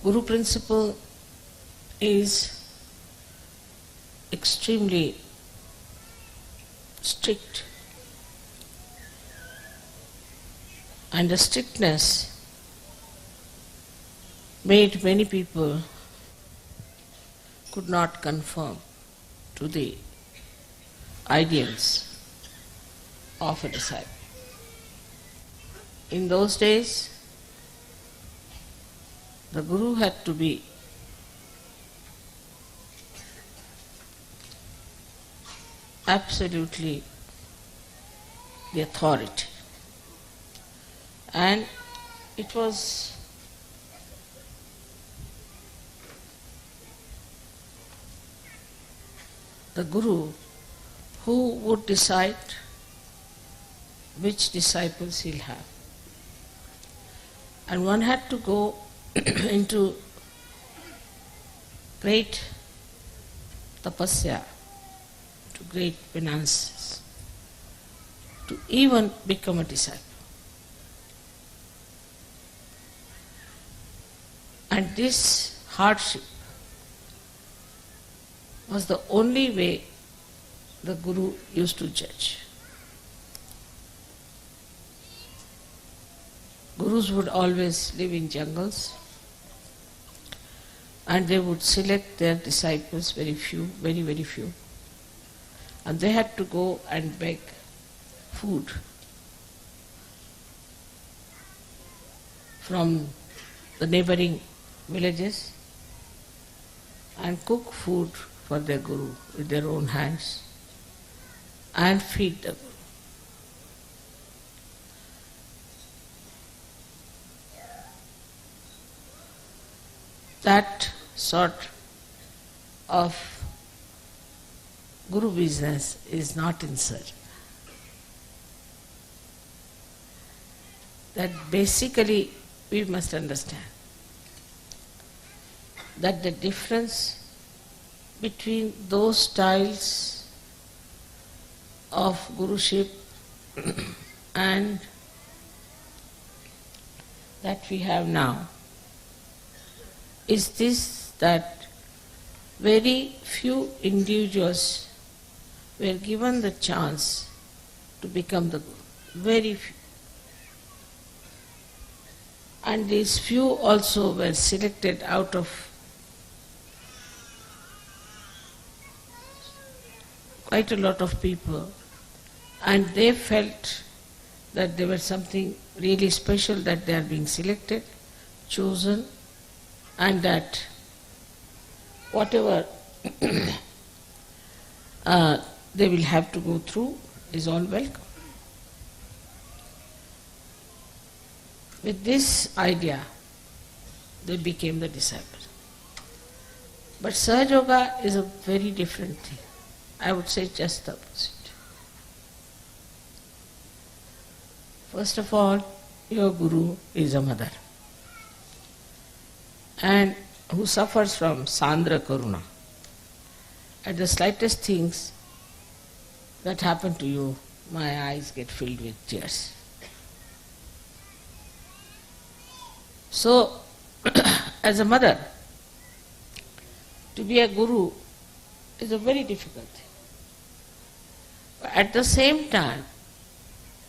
Guru principle is extremely strict, and the strictness made many people could not conform to the ideals of a disciple. In those days, the Guru had to be absolutely the authority, and it was the Guru who would decide which disciples he'll have. And one had to go into great tapasya, to great penances, to even become a disciple. And this hardship was the only way the Guru used to judge. Gurus would always live in jungles, and they would select their disciples, very few, very, very few. And they had to go and beg food from the neighboring villages and cook food for their Guru with their own hands and feed the Guru. That sort of Guru business is not in search. That basically we must understand that the difference between those styles of Guruship and that we have now is this, that very few individuals were given the chance to become the Guru. Very few. And these few also were selected out of quite a lot of people, and they felt that there was something really special, that they are being selected, chosen, and that whatever they will have to go through is all welcome. With this idea, they became the disciples. But Sahaja Yoga is a very different thing. I would say just the opposite. First of all, your Guru is a mother, and who suffers from Sandra Karuna. At the slightest things that happen to you, my eyes get filled with tears. So, as a mother, to be a Guru is a very difficult thing. But at the same time,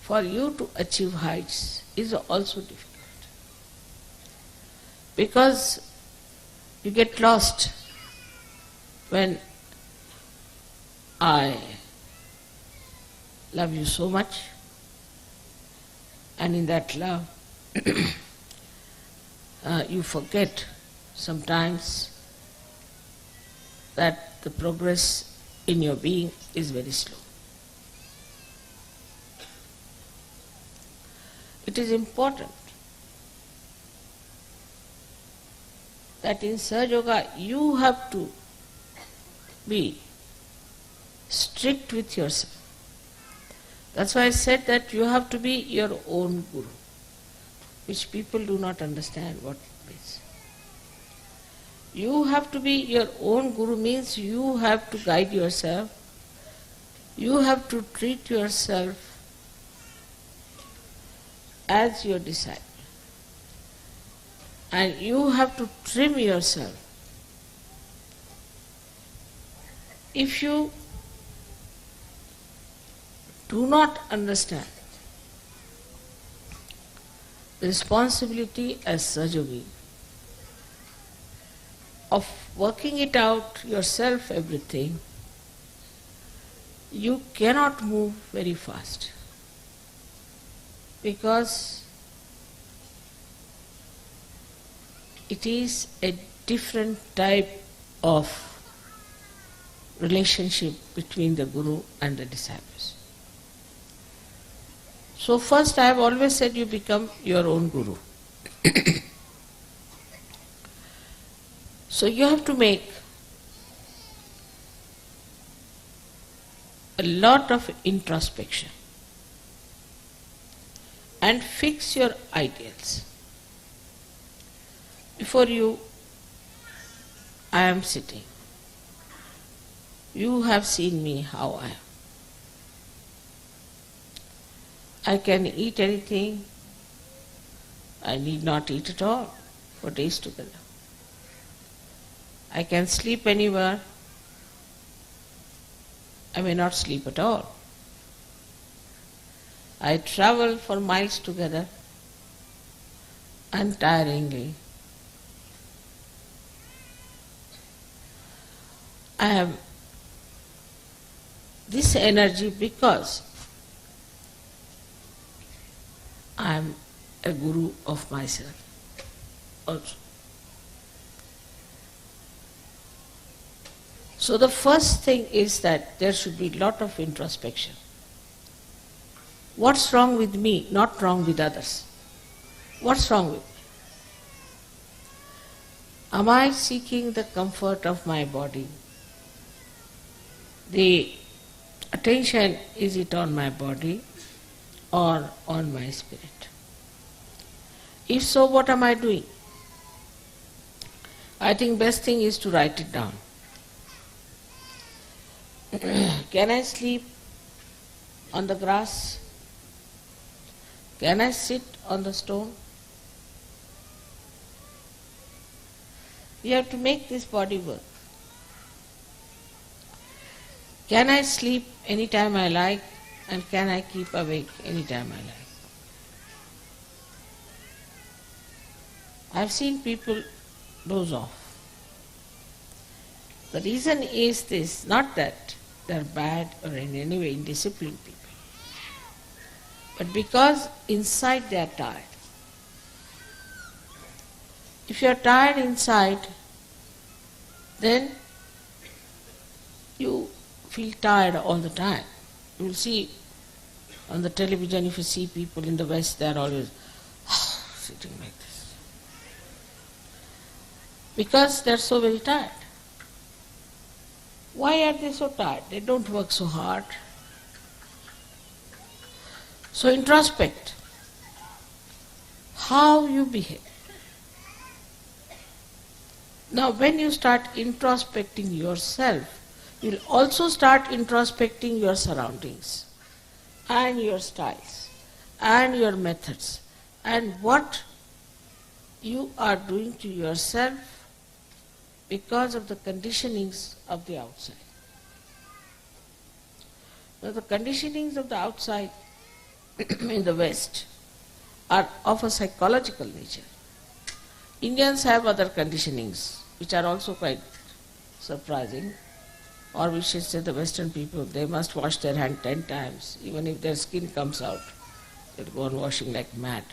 for you to achieve heights is also difficult. Because you get lost when I love you so much, and in that love you forget sometimes that the progress in your being is very slow. It is important that in Sahaja Yoga you have to be strict with yourself. That's why I said that you have to be your own Guru, which people do not understand what it means. You have to be your own Guru means you have to guide yourself, you have to treat yourself as your disciple. and you have to trim yourself. If you do not understand the responsibility as Sahajogi of working it out yourself, everything, you cannot move very fast, because it is a different type of relationship between the Guru and the disciples. So first, I have always said, you become your own Guru. So you have to make a lot of introspection and fix your ideals. Before you, I am sitting. You have seen me how I am. I can eat anything. I need not eat at all for days together. I can sleep anywhere. I may not sleep at all. I travel for miles together untiringly. I have this energy because I am a Guru of myself also. So the first thing is that there should be a lot of introspection. What's wrong with me, not wrong with others? What's wrong with me? Am I seeking the comfort of my body? The attention, is it on my body or on my spirit? If so, what am I doing? I think best thing is to write it down. Can I sleep on the grass? Can I sit on the stone? We have to make this body work. Can I sleep anytime I like, and can I keep awake anytime I like? I've seen people doze off. The reason is this, not that they're bad or in any way indisciplined people, but because inside they are tired. If you are tired inside, then you feel tired all the time. You will see on the television, if you see people in the West, they are always sitting like this. Because they are so very tired. Why are they so tired? They don't work so hard. So introspect how you behave. Now when you start introspecting yourself, you'll also start introspecting your surroundings and your styles and your methods and what you are doing to yourself because of the conditionings of the outside. Now the conditionings of the outside in the West are of a psychological nature. Indians have other conditionings which are also quite surprising. Or we should say the Western people, they must wash their hand 10 times. Even if their skin comes out, they'll go on washing like mad.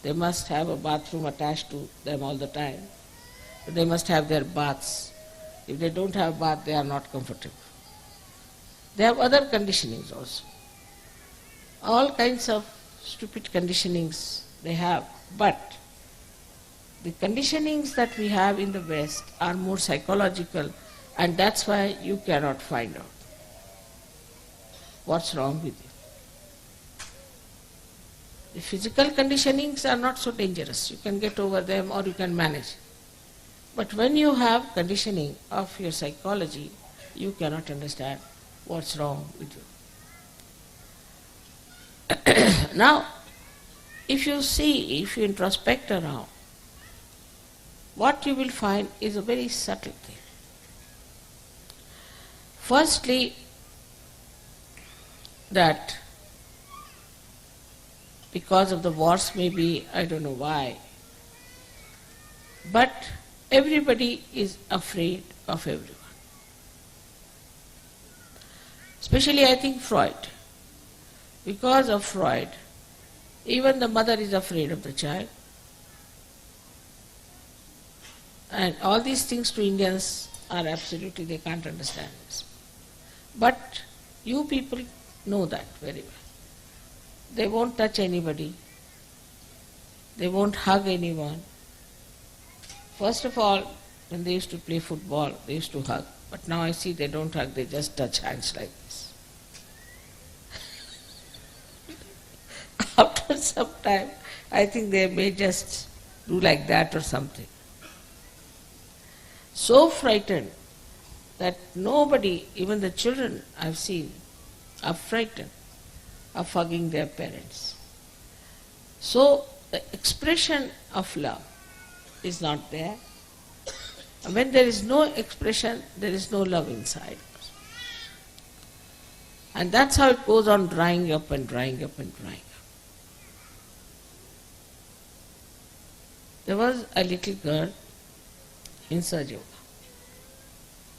They must have a bathroom attached to them all the time. They must have their baths. If they don't have bath, they are not comfortable. They have other conditionings also. All kinds of stupid conditionings they have. But the conditionings that we have in the West are more psychological, and that's why you cannot find out what's wrong with you. The physical conditionings are not so dangerous. You can get over them or you can manage. But when you have conditioning of your psychology, you cannot understand what's wrong with you. Now, if you introspect around, what you will find is a very subtle thing. Firstly, that because of the wars maybe, I don't know why, but everybody is afraid of everyone. Especially I think Freud. Because of Freud, even the mother is afraid of the child. And all these things to Indians are absolutely, they can't understand this. But you people know that very well. They won't touch anybody. They won't hug anyone. First of all, when they used to play football, they used to hug. But now I see they don't hug, they just touch hands like this. After some time, I think they may just do like that or something. So frightened that nobody, even the children I've seen, are frightened of hugging their parents. So the expression of love is not there. And when there is no expression, there is no love inside. And that's how it goes on drying up and drying up and drying up. There was a little girl in Sahaja Yoga,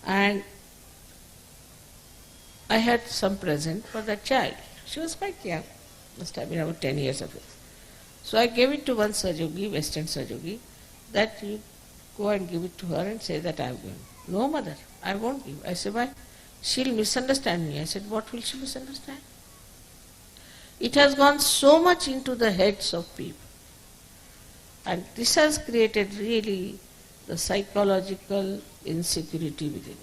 and I had some present for that child. She was quite young, must have been about 10 years of age. So I gave it to one Sahaja Yogi, Western Sahaja Yogi, that you go and give it to her and say that I have given. No, mother, I won't give. I said, why? She'll misunderstand me. I said, what will she misunderstand? It has gone so much into the heads of people. And this has created really the psychological insecurity within you.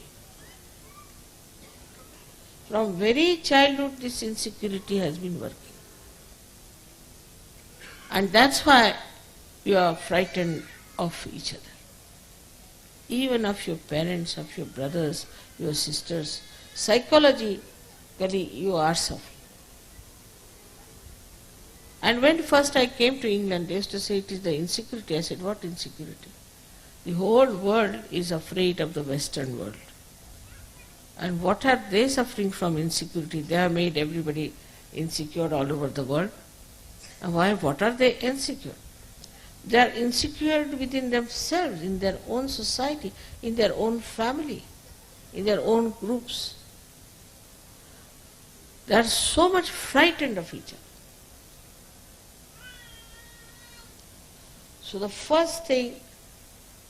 From very childhood, this insecurity has been working. And that's why you are frightened of each other. Even of your parents, of your brothers, your sisters. Psychologically, you are suffering. And when first I came to England, they used to say it is the insecurity. I said, what insecurity? The whole world is afraid of the Western world. And what are they suffering from insecurity? They have made everybody insecure all over the world. And why? What are they insecure? They are insecure within themselves, in their own society, in their own family, in their own groups. They are so much frightened of each other. So the first thing,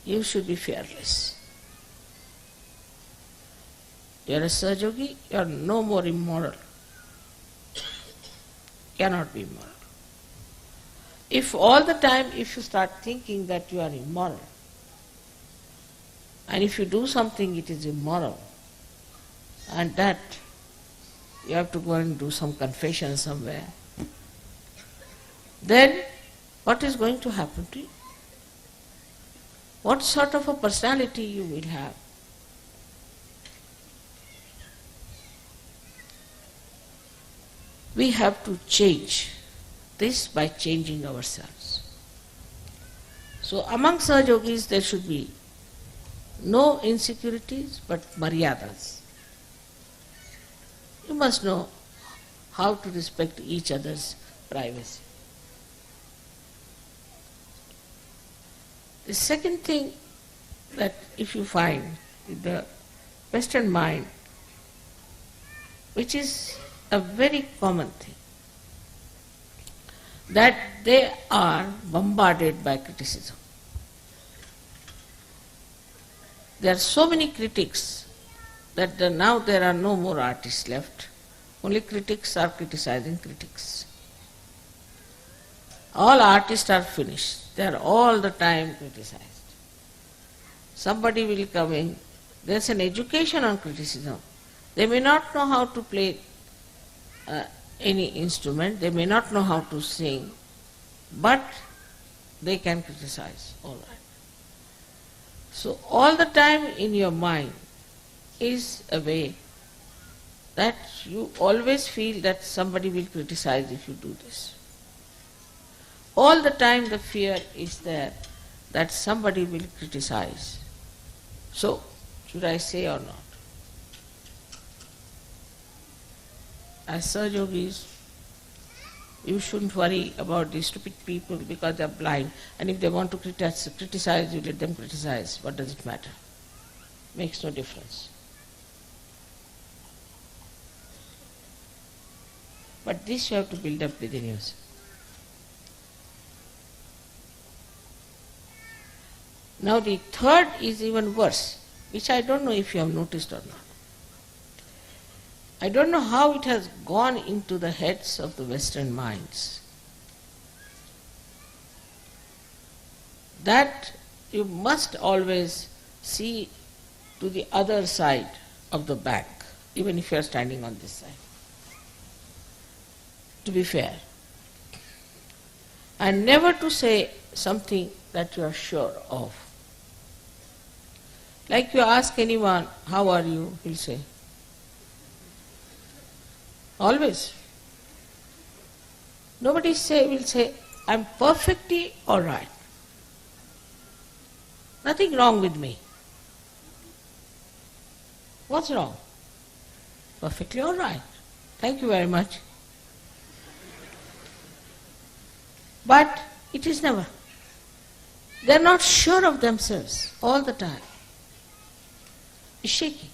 you should be fearless. You are a Sahaja Yogi, you are no more immoral. Cannot be immoral. If all the time, if you start thinking that you are immoral, and if you do something it is immoral, and that you have to go and do some confession somewhere, then what is going to happen to you? What sort of a personality you will have? We have to change this by changing ourselves. So among Sahaja Yogis there should be no insecurities but maryadas. You must know how to respect each other's privacy. The second thing that if you find in the Western mind, which is a very common thing, that they are bombarded by criticism. There are so many critics that now there are no more artists left. Only critics are criticizing critics. All artists are finished. They are all the time criticized. Somebody will come in. There is an education on criticism. They may not know how to play any instrument, they may not know how to sing, but they can criticize, all right. So all the time in your mind is a way that you always feel that somebody will criticize if you do this. All the time the fear is there that somebody will criticize. So, should I say or not? As Sahaj Yogis, you shouldn't worry about these stupid people because they are blind, and if they want to criticize, you let them criticize. What does it matter? Makes no difference. But this you have to build up within yourself. Now the third is even worse, which I don't know if you have noticed or not. I don't know how it has gone into the heads of the Western minds that you must always see to the other side of the bank, even if you are standing on this side, to be fair, and never to say something that you are sure of. Like you ask anyone, how are you? He'll say, always. Nobody will say, I'm perfectly all right. Nothing wrong with me. What's wrong? Perfectly all right. Thank you very much. But it is never. They are not sure of themselves all the time. It's shaking.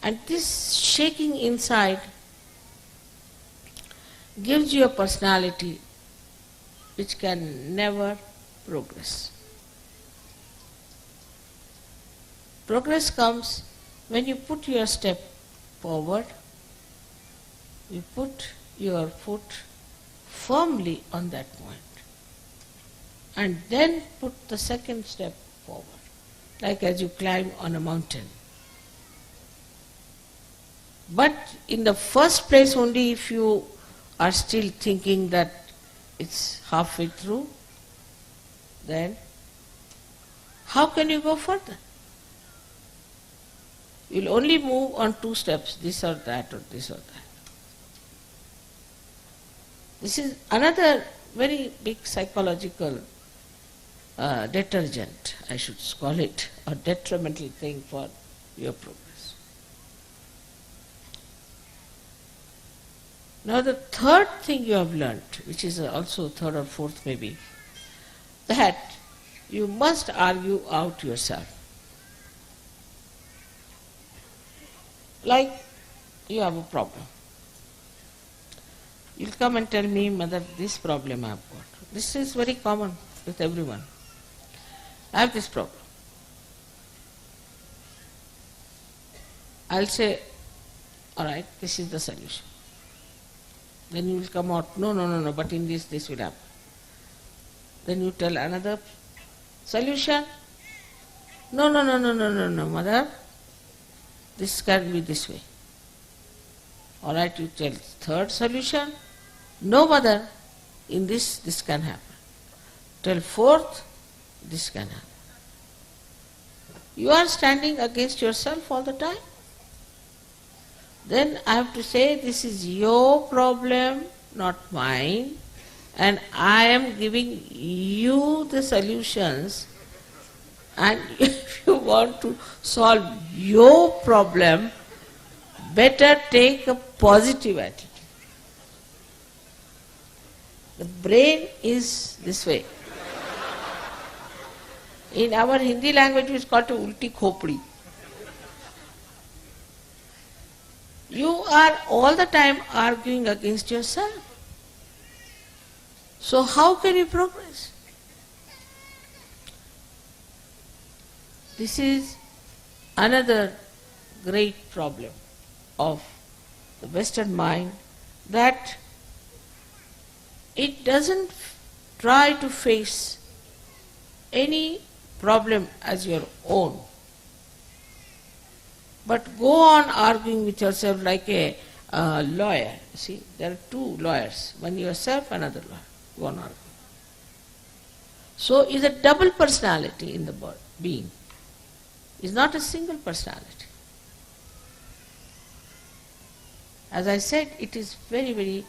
And this shaking inside gives you a personality which can never progress. Progress comes when you put your step forward, you put your foot firmly on that point, and then put the second step forward, like as you climb on a mountain. But in the first place only, if you are still thinking that it's halfway through, then how can you go further? You'll only move on two steps, this or that or this or that. This is another very big psychological detergent, I should call it, or detrimental thing for your progress. Now the third thing you have learnt, which is also third or fourth maybe, that you must argue out yourself. Like you have a problem. You'll come and tell me, Mother, this problem I have got. This is very common with everyone. I have this problem. I'll say, all right, this is the solution. Then you will come out, no, but in this will happen. Then you tell another solution. No, Mother, this can be this way. All right, you tell third solution. No, Mother, in this can happen. Tell fourth, this can happen. You are standing against yourself all the time. Then I have to say, this is your problem, not mine, and I am giving you the solutions, and if you want to solve your problem, better take a positive attitude. The brain is this way. In our Hindi language, it is called ulti khopdi. You are all the time arguing against yourself. So how can you progress? This is another great problem of the Western mind, that it doesn't try to face any problem as your own, but go on arguing with yourself like a lawyer. See, there are two lawyers, one yourself, another lawyer. Go on arguing. So is a double personality in the being. It's not a single personality. As I said, it is very, very